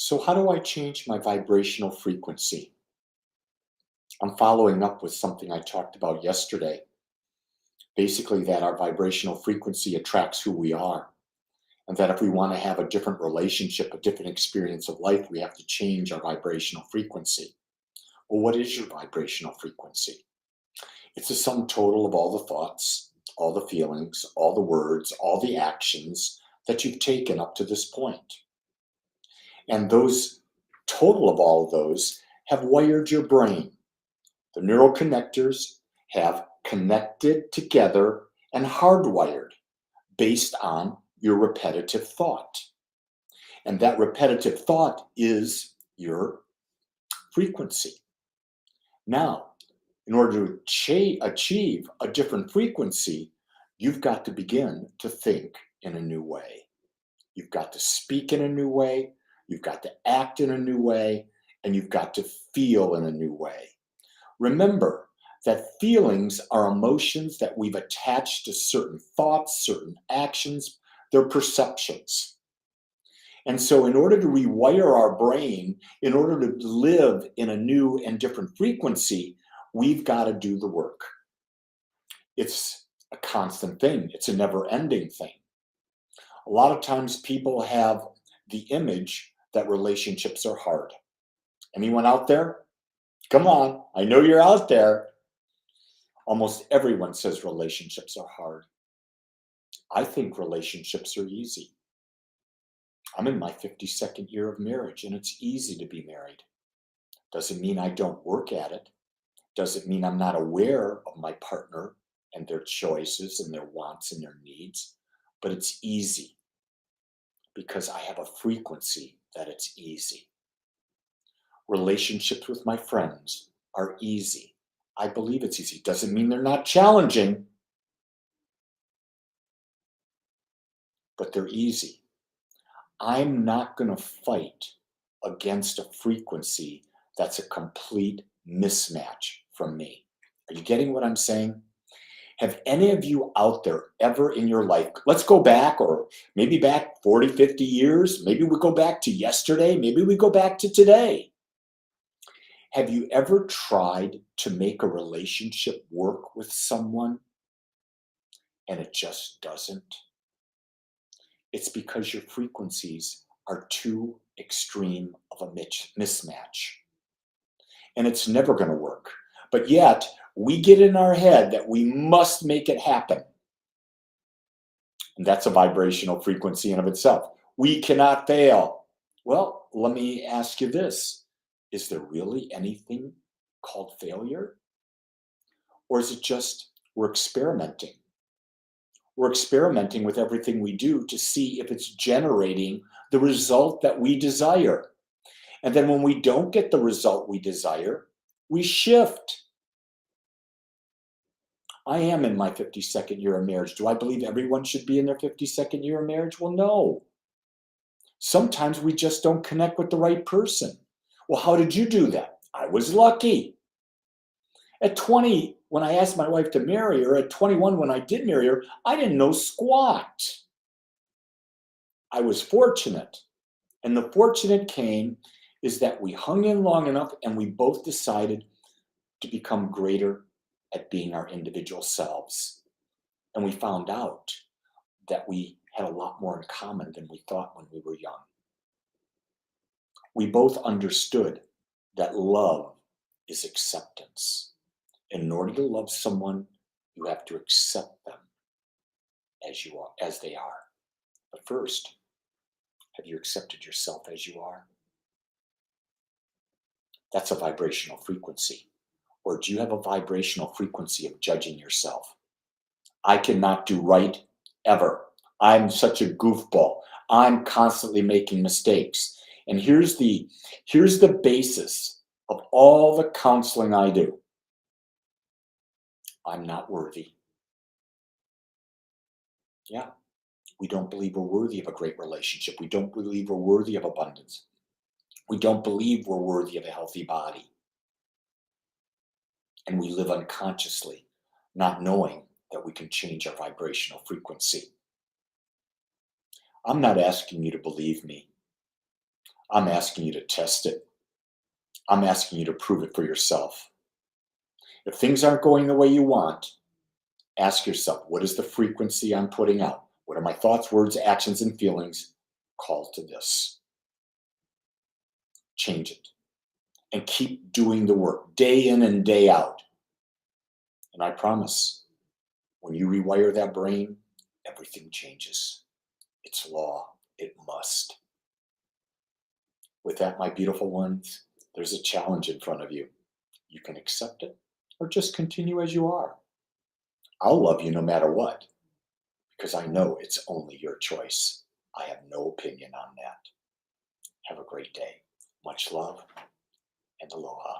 So, how do I change my vibrational frequency? I'm following up with something I talked about yesterday. Basically, that our vibrational frequency attracts who we are, and that if we want to have a different relationship, a different experience of life, we have to change our vibrational frequency. Well, what is your vibrational frequency? It's the sum total of all the thoughts, all the feelings, all the words, all the actions that you've taken up to this point. And those total of all of those have wired your brain. The neural connectors have connected together and hardwired based on your repetitive thought. And that repetitive thought is your frequency. Now, in order to achieve a different frequency, you've got to begin to think in a new way. You've got to speak in a new way. You've got to act in a new way. And you've got to feel in a new way. Remember that feelings are emotions that we've attached to certain thoughts, certain actions, they're perceptions. And so, in order to rewire our brain, in order to live in a new and different frequency, we've got to do the work. It's a constant thing, it's a never ending thing. A lot of times, people have the image that relationships are hard. Anyone out there? Come on, I know you're out there. Almost everyone says relationships are hard. I think relationships are easy. I'm in my 52nd year of marriage, and it's easy to be married. Doesn't mean I don't work at it. Doesn't mean I'm not aware of my partner and their choices and their wants and their needs, but it's easy because I have a frequency that it's easy. Relationships with my friends are easy. I believe it's easy. Doesn't mean they're not challenging, but they're easy. I'm not going to fight against a frequency that's a complete mismatch from me. Are you getting what I'm saying? Have any of you out there ever in your life, let's go back, or maybe back 40, 50 years, maybe we go back to yesterday, maybe we go back to today. Have you ever tried to make a relationship work with someone and it just doesn't? It's because your frequencies are too extreme of a mismatch. And it's never going to work. But yet, we get in our head that we must make it happen. And that's a vibrational frequency in of itself. We cannot fail. Well, let me ask you this. Is there really anything called failure? Or is it just we're experimenting? We're experimenting with everything we do to see if it's generating the result that we desire. And then when we don't get the result we desire, we shift. I am in my 52nd year of marriage. Do I believe everyone should be in their 52nd year of marriage? Well, no. Sometimes we just don't connect with the right person. Well, how did you do that? I was lucky. At 20, when I asked my wife to marry her, at 21, when I did marry her, I didn't know squat. I was fortunate. And the fortunate came is that we hung in long enough and we both decided to become greater at being our individual selves. And we found out that we had a lot more in common than we thought when we were young. We both understood that love is acceptance. In order to love someone, you have to accept them as you are, as they are. But first, have you accepted yourself as you are? That's a vibrational frequency. Or do you have a vibrational frequency of judging yourself? I cannot do right ever. I'm such a goofball. I'm constantly making mistakes. And here's the basis of all the counseling I do. I'm not worthy. Yeah, we don't believe we're worthy of a great relationship. We don't believe we're worthy of abundance. We don't believe we're worthy of a healthy body. And we live unconsciously, not knowing that we can change our vibrational frequency. I'm not asking you to believe me. I'm asking you to test it. I'm asking you to prove it for yourself. If things aren't going the way you want, ask yourself, what is the frequency I'm putting out? What are my thoughts, words, actions, and feelings? Call to this. Change it. And keep doing the work day in and day out. And I promise, when you rewire that brain, everything changes. It's law. It must. With that, my beautiful ones, there's a challenge in front of you. You can accept it or just continue as you are. I'll love you no matter what, because I know it's only your choice. I have no opinion on that. Have a great day. Much love and aloha.